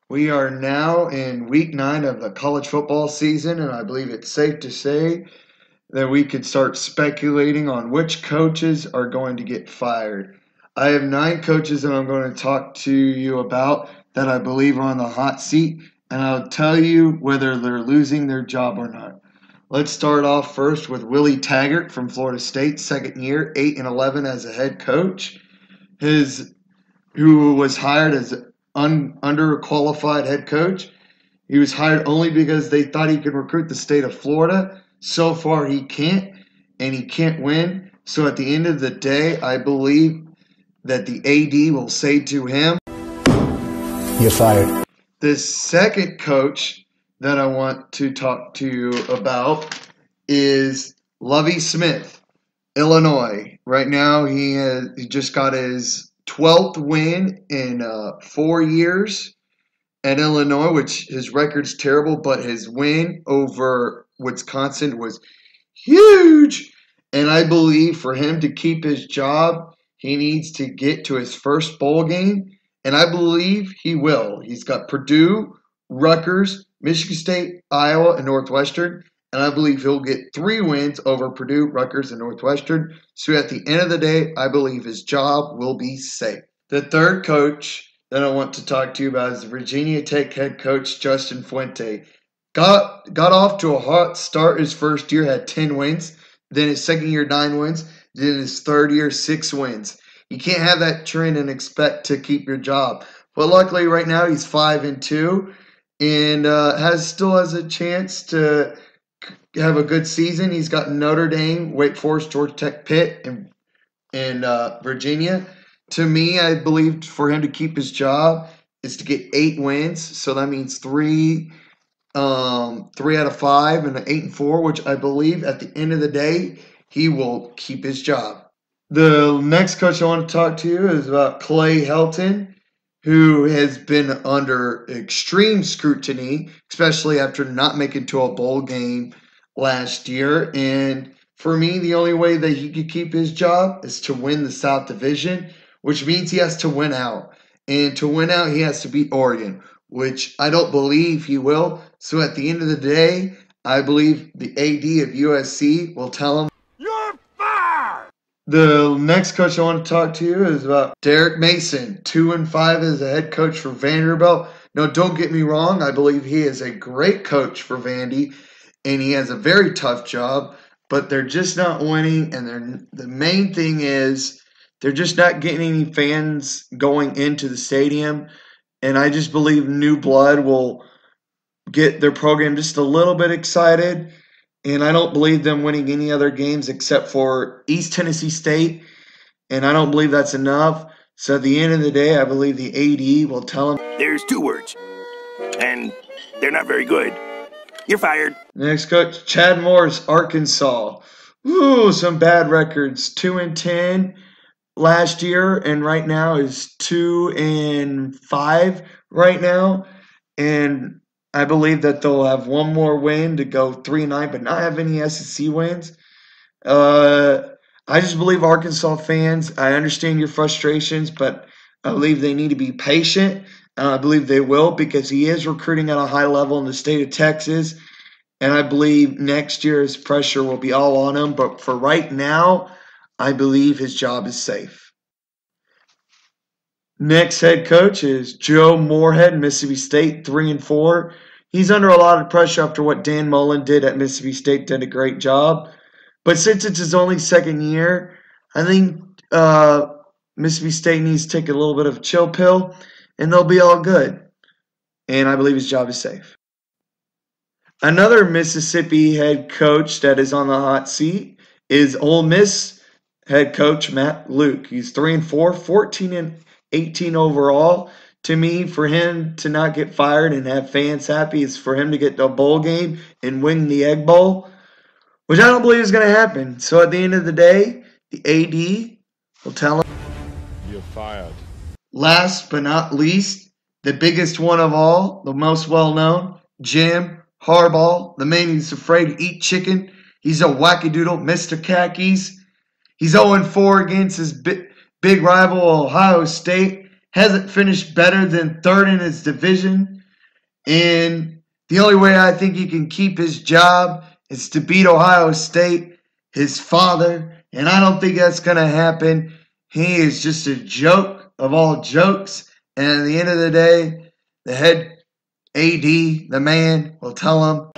We are now in week 9 of the college football season, and I believe it's safe to say that we could start speculating on which coaches are going to get fired. I have 9 coaches that I'm going to talk to you about that I believe are on the hot seat, and I'll tell you whether they're losing their job or not. Let's start off first with Willie Taggart from Florida State, second year, 8-11 as a head coach. Who was hired as underqualified head coach. He was hired only because they thought he could recruit the state of Florida. So far, he can't, and he can't win. So at the end of the day, I believe that the AD will say to him, "You're fired." The second coach that I want to talk to you about is Lovie Smith, Illinois. Right now, he just got his 12th win in 4 years at Illinois, which his record's terrible, but his win over Wisconsin was huge. And I believe for him to keep his job, he needs to get to his first bowl game, and I believe he will. He's got Purdue, Rutgers, Michigan State, Iowa, and Northwestern. And I believe he'll get 3 wins over Purdue, Rutgers, and Northwestern. So at the end of the day, I believe his job will be safe. The third coach that I want to talk to you about is Virginia Tech head coach Justin Fuente. Got off to a hot start his first year, had 10 wins. Then his second year, 9 wins. Then his third year, 6 wins. You can't have that trend and expect to keep your job. But luckily right now he's 5-2 and still has a chance to have a good season. He's got Notre Dame, Wake Forest, Georgia Tech, Pitt, and Virginia. To me, I believe for him to keep his job is to get 8 wins. So that means 3 out of 5 and an 8-4, which I believe at the end of the day he will keep his job. The next coach I want to talk to you is about Clay Helton, who has been under extreme scrutiny, especially after not making to a bowl game last year. And for me, the only way that he could keep his job is to win the South Division, which means he has to win out. And to win out, he has to beat Oregon, which I don't believe he will. So at the end of the day, I believe the AD of USC will tell him, "You're fired!" The next coach I want to talk to you is about Derek Mason, 2-5 as a head coach for Vanderbilt. No, don't get me wrong. I believe he is a great coach for Vandy, and he has a very tough job, but they're just not winning, and the main thing is they're just not getting any fans going into the stadium, and I just believe new blood will get their program just a little bit excited, and I don't believe them winning any other games except for East Tennessee State, and I don't believe that's enough. So at the end of the day, I believe the AD will tell them, "There's 2 words, and they're not very good. You're fired." Next coach, Chad Morris, Arkansas. Ooh, some bad records. 2-10 last year, and right now is 2-5 right now. And I believe that they'll have one more win to go 3-9, but not have any SEC wins. I just believe Arkansas fans, I understand your frustrations, but I believe they need to be patient. And I believe they will, because he is recruiting at a high level in the state of Texas. And I believe next year his pressure will be all on him. But for right now, I believe his job is safe. Next head coach is Joe Moorhead, Mississippi State, 3-4. He's under a lot of pressure after what Dan Mullen did at Mississippi State, did a great job. But since it's his only second year, I think Mississippi State needs to take a little bit of a chill pill, and they'll be all good. And I believe his job is safe. Another Mississippi head coach that is on the hot seat is Ole Miss head coach Matt Luke. He's 3-4, 14-18 overall. To me, for him to not get fired and have fans happy is for him to get the bowl game and win the Egg Bowl, which I don't believe is going to happen. So at the end of the day, the AD will tell him, "You're fired." Last but not least, the biggest one of all, the most well-known, Jim Harbaugh, the man who's afraid to eat chicken. He's a wackadoodle, Mr. Khakis. He's 0-4 against his big rival, Ohio State. Hasn't finished better than third in his division. And the only way I think he can keep his job is to beat Ohio State, his father. And I don't think that's going to happen. He is just a joke of all jokes. And at the end of the day, the head AD, the man, will tell him